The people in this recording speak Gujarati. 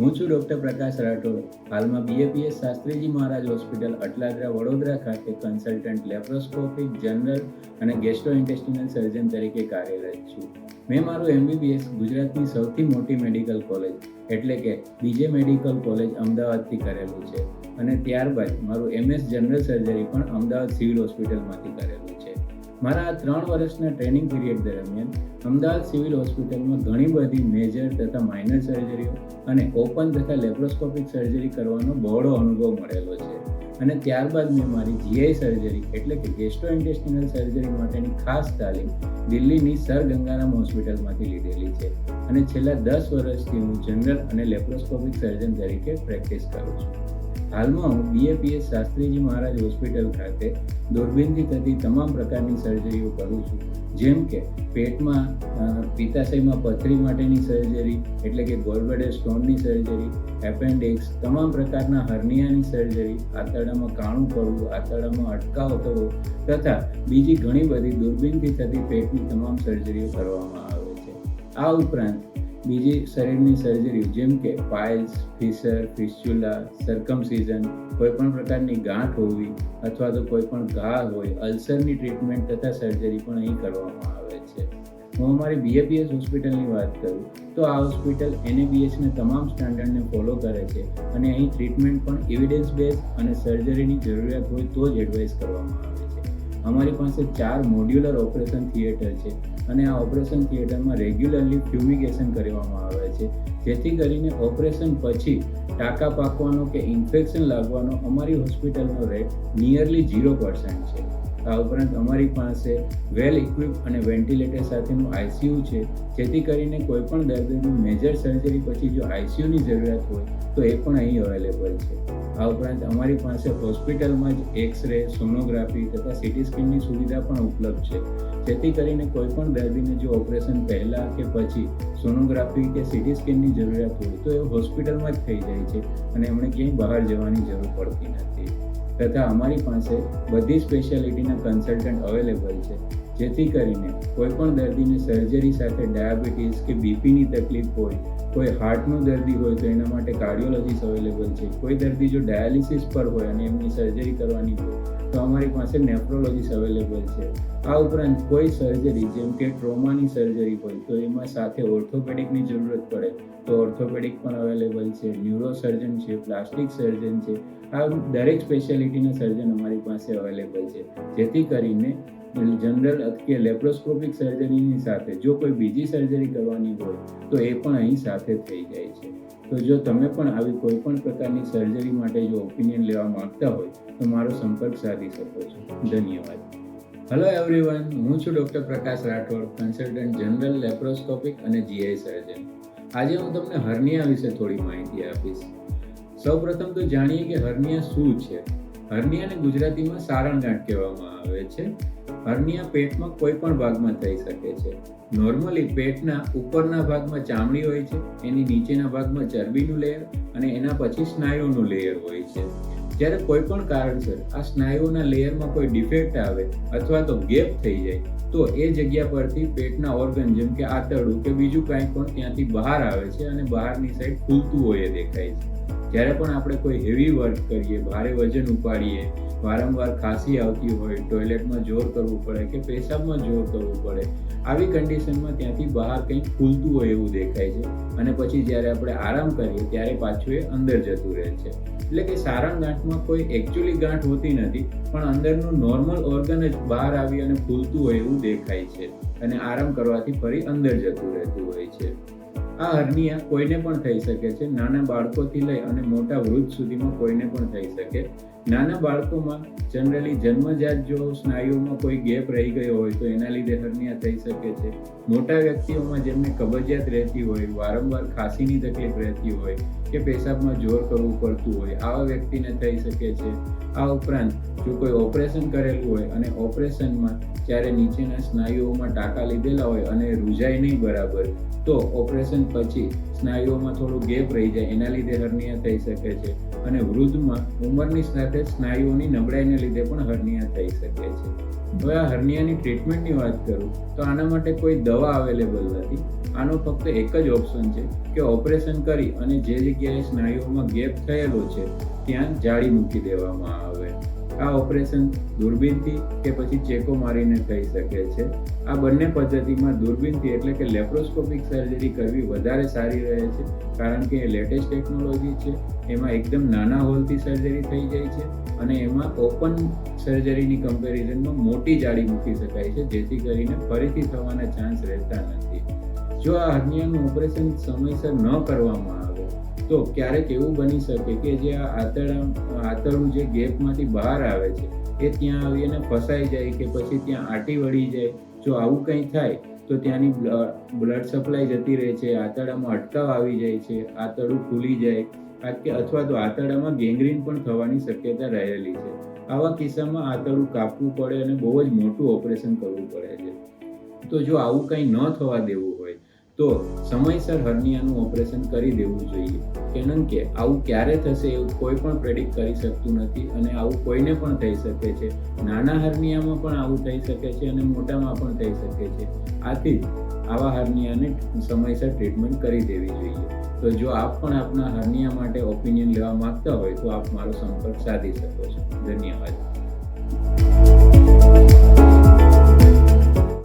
હું છું ડૉક્ટર પ્રકાશ રાઠોડ. હાલમાં બીએપીએસ શાસ્ત્રીજી મહારાજ હોસ્પિટલ અટલાદરા વડોદરા ખાતે કન્સલ્ટન્ટ લેપ્રોસ્કોપિક જનરલ અને ગેસ્ટ્રોઇન્ટેસ્ટિનલ સર્જન તરીકે કાર્યરત છું. મેં મારું એમબીબીએસ ગુજરાતની સૌથી મોટી મેડિકલ કોલેજ એટલે કે બીજે મેડિકલ કોલેજ અમદાવાદથી કરેલું છે અને ત્યારબાદ મારું એમએસ જનરલ સર્જરી પણ અમદાવાદ સિવિલ હોસ્પિટલમાંથી કરેલું છે. મારા આ 3 વર્ષના ટ્રેનિંગ પીરિયડ દરમિયાન અમદાવાદ સિવિલ હોસ્પિટલમાં ઘણી બધી મેજર તથા માઇનર સર્જરીઓ અને ઓપન તથા લેપ્રોસ્કોપિક સર્જરી કરવાનો બહોળો અનુભવ મળેલો છે અને ત્યારબાદ મેં મારી જીઆઈ સર્જરી એટલે કે ગેસ્ટ્રોઇન્ટેસ્ટિનલ સર્જરી માટેની ખાસ તાલીમ દિલ્હીની સર ગંગારામ હોસ્પિટલમાંથી લીધેલી છે અને છેલ્લા 10 વર્ષથી હું જનરલ અને લેપ્રોસ્કોપિક સર્જન તરીકે પ્રેક્ટિસ કરું છું. હાલમાં હું બીએપીએસ શાસ્ત્રીજી મહારાજ હોસ્પિટલ ખાતે દૂરબીનથી થતી તમામ પ્રકારની સર્જરીઓ કરું છું, જેમ કે પેટમાં પિત્તાશયમાં પથરી માટેની સર્જરી એટલે કે ગોલબ્લેડર સ્ટોનની સર્જરી, એપેન્ડિક્સ, તમામ પ્રકારના હર્નિયાની સર્જરી, આંતરડામાં કાણું પડવું, આંતરડામાં અટકાવ થવો તથા બીજી ઘણી બધી દૂરબીનથી થતી પેટની તમામ સર્જરીઓ કરવામાં આવે છે. આ ઉપરાંત બીજી શરીરની સર્જરીઓ જેમ કે પાઇલ્સ, ફિશર, ફિસ્ચ્યુલા, સર્કમસિઝન, કોઈપણ પ્રકારની ગાંઠ હોવી અથવા તો કોઈપણ ઘા હોય, અલ્સરની ટ્રીટમેન્ટ તથા સર્જરી પણ અહીં કરવામાં આવે છે. હું અમારી બીએપીએસ હોસ્પિટલની વાત કરું તો આ હોસ્પિટલ એનએબીએસના તમામ સ્ટાન્ડર્ડને ફોલો કરે છે અને અહીં ટ્રીટમેન્ટ પણ એવિડન્સ બેઝ અને સર્જરીની જરૂરિયાત હોય તો જ એડવાઇસ કરવામાં આવે છે. અમારી પાસે 4 મોડ્યુલર ઓપરેશન થિયેટર છે અને આ ઓપરેશન થિયેટરમાં રેગ્યુલરલી ફ્યુમિગેશન કરવામાં આવે છે, જેથી કરીને ઓપરેશન પછી ટાંકા પાકવાનો કે ઇન્ફેક્શન લાગવાનો અમારી હોસ્પિટલનો રેટ નિયરલી 0% છે. આ ઉપરાંત અમારી પાસે વેલ ઇક્વિપ અને વેન્ટિલેટર સાથેનું આઈસીયુ છે, જેથી કરીને કોઈપણ દર્દીની મેજર સર્જરી પછી જો આઈસીયુની જરૂરિયાત હોય તો એ પણ અહીં અવેલેબલ છે. આ ઉપરાંત અમારી પાસે હોસ્પિટલમાં જ એક્સરે, સોનોગ્રાફી તથા સીટી સ્કેનની સુવિધા પણ ઉપલબ્ધ છે, જેથી કરીને કોઈપણ દર્દીને જો ઓપરેશન પહેલાં કે પછી સોનોગ્રાફી કે સીટી સ્કેનની જરૂરિયાત હોય તો એ હોસ્પિટલમાં જ થઈ જાય છે અને એમણે ક્યાંય બહાર જવાની જરૂર પડતી નથી. તથા અમારી પાસે બધી સ્પેશિયાલિટીના કન્સલ્ટન્ટ અવેલેબલ છે, જેથી કરીને કોઈપણ દર્દીને સર્જરી સાથે ડાયાબિટીસ કે બીપીની તકલીફ હોય, કોઈ હાર્ટનો દર્દી હોય તો એના માટે કાર્ડિયોલોજીસ્ટ અવેલેબલ છે, કોઈ દર્દી જો ડાયાલિસિસ પર હોય અને એમની સર્જરી કરવાની હોય તો અમારી પાસે નેફ્રોલોજીસ્ટ અવેલેબલ છે. આ ઉપરાંત કોઈ સર્જરી જેમ કે ટ્રોમાની સર્જરી હોય તો એમાં સાથે ઓર્થોપેડિકની જરૂરત પડે તો ઓર્થોપેડિક પણ અવેલેબલ છે, ન્યુરોસર્જન છે, પ્લાસ્ટિક સર્જન છે. આ દરેક સ્પેશિયાલિટીના સર્જન અમારી પાસે અવેલેબલ છે, જેથી કરીને જનરલ કે લેપ્રોસ્કોપિક સર્જરીની સાથે જો કોઈ બીજી સર્જરી કરવાની હોય તો એ પણ અહીં સાથે થઈ જાય છે. તો જો તમે પણ આવી કોઈ પણ પ્રકારની સર્જરી માટે જો ઓપિનિયન લેવા માંગતા હોય તો મારો સંપર્ક સાધી શકો છો. ધન્યવાદ. હેલો એવરીવન, હું છું ડૉક્ટર પ્રકાશ રાઠોડ, કન્સલ્ટન્ટ જનરલ લેપ્રોસ્કોપિક અને જીઆઈ સર્જન. આજે હું તમને હર્નિયા વિશે થોડી માહિતી આપીશ. સૌપ્રથમ તો જાણીએ કે હર્નિયા શું છે. હર્નિયાને ગુજરાતીમાં સારણગાંઠ કહેવામાં આવે છે. હર્નિયા પેટમાં કોઈ પણ ભાગમાં થઈ શકે છે. નોર્મલી પેટના ઉપરના ભાગમાં ચામડી હોય છે, એની નીચેના ભાગમાં ચરબીનું લેયર અને એના પછી સ્નાયુનું લેયર હોય છે. જ્યારે કોઈ પણ કારણસર આ સ્નાયુઓના લેયરમાં કોઈ ડિફેક્ટ આવે અથવા તો ગેપ થઈ જાય તો એ જગ્યા પરથી પેટના ઓર્ગન જેમ કે આંતરડું કે બીજું કાંઈ પણ ત્યાંથી બહાર આવે છે અને બહારની સાઈડ ખુલતું હોય એ દેખાય છે. જ્યારે પણ આપણે કોઈ હેવી વર્ક કરીએ, ભારે વજન ઉપાડીએ, વારંવાર ખાંસી આવતી હોય, ટોયલેટમાં જોર કરવું પડે કે પેશાબમાં જોર કરવું પડે, આવી કન્ડિશનમાં ત્યાંથી બહાર કંઈક ખુલતું હોય એવું દેખાય છે અને પછી જ્યારે આપણે આરામ કરીએ ત્યારે પાછું એ અંદર જતું રહે છે. એટલે કે સારણ ગાંઠમાં કોઈ એકચ્યુઅલી ગાંઠ હોતી નથી, પણ અંદરનું નોર્મલ ઓર્ગન જ બહાર આવી અને ખુલતું હોય એવું દેખાય છે અને આરામ કરવાથી ફરી અંદર જતું રહેતું હોય છે. આ હર્નિયા કોઈને પણ થઈ શકે છે, નાના બાળકોથી લઈ અને મોટા વૃદ્ધ સુધીમાં કોઈને પણ થઈ શકે. નાના બાળકોમાં જનરલી જન્મજાત જો સ્નાયુઓમાં કોઈ ગેપ રહી ગયો હોય તો એના લીધે હર્નિયા થઈ શકે છે. મોટા વ્યક્તિઓમાં જેમને કબજિયાત રહેતી હોય, વારંવાર ખાંસીની તકલીફ રહેતી હોય કે પેશાબમાં જોર કરવું પડતું હોય, આવા વ્યક્તિને થઈ શકે છે. આ ઉપરાંત જો કોઈ ઓપરેશન કરેલું હોય અને ઓપરેશનમાં જ્યારે નીચેના સ્નાયુઓમાં ટાંકા લીધેલા હોય અને રૂઝાય નહીં બરાબર તો ઓપરેશન પછી સ્નાયુઓમાં થોડું ગેપ રહી જાય, એના લીધે હર્નિયા થઈ શકે છે. અને વૃદ્ધમાં ઉંમરની સાથે સ્નાયુઓની નબળાઈને લીધે પણ હર્નિયા થઈ શકે છે. હવે આ હર્નિયાની ટ્રીટમેન્ટની વાત કરું તો આના માટે કોઈ દવા અવેલેબલ નથી. આનો ફક્ત એક જ ઓપ્શન છે કે ઓપરેશન કરી અને જે જગ્યાએ સ્નાયુઓમાં ગેપ થયેલો છે ત્યાં જાળી મૂકી દેવામાં આવે. આ ઓપરેશન દૂરબીનથી કે પછી ચેકો મારીને થઈ શકે છે. આ બંને પદ્ધતિમાં દૂરબીનથી એટલે કે લેપ્રોસ્કોપિક સર્જરી કરવી વધારે સારી રહે છે, કારણ કે એ લેટેસ્ટ ટેકનોલોજી છે. એમાં એકદમ નાના હોલથી સર્જરી થઈ જાય છે અને એમાં ઓપન સર્જરીની કમ્પેરિઝનમાં મોટી જાળી મૂકી શકાય છે, જેથી કરીને ફરીથી થવાના ચાન્સ રહેતા નથી. જો આ હર્નિયાનું ઓપરેશન સમયસર ન કરવામાં આવે તો ક્યારેક એવું બની શકે કે જે આ આંતરડું જે ગેપમાંથી બહાર આવે છે એ ત્યાં આવીને ફસાઈ જાય કે પછી ત્યાં આંટી વળી જાય. જો આવું કંઈ થાય તો ત્યાંની બ્લડ સપ્લાય જતી રહે છે, આંતરડામાં અટકાવ આવી જાય છે, આંતરડું ફૂલી જાય અથવા તો આંતરડામાં ગેંગ્રીન પણ થવાની શક્યતા રહેલી છે. આવા કિસ્સામાં આંતરડું કાપવું પડે અને બહુ જ મોટું ઓપરેશન કરવું પડે છે. તો જો આવું કંઈ ન થવા દેવું હોય તો સમયસર હર્નિયાનું ઓપરેશન કરી દેવું જોઈએ. કારણ કે આવું ક્યારે થશે એવું કોઈ પણ પ્રેડિક્ટ કરી શકતું નથી અને આવું કોઈને પણ થઈ શકે છે. નાના હર્નિયામાં પણ આવું થઈ શકે છે અને મોટામાં પણ થઈ શકે છે. આથી જ આવા હર્નિયાને સમયસર ટ્રીટમેન્ટ કરી દેવી જોઈએ. તો જો આપ પણ આપના હર્નિયા માટે ઓપિનિયન લેવા માંગતા હોય તો આપ મારો સંપર્ક સાધી શકો છો. ધન્યવાદ.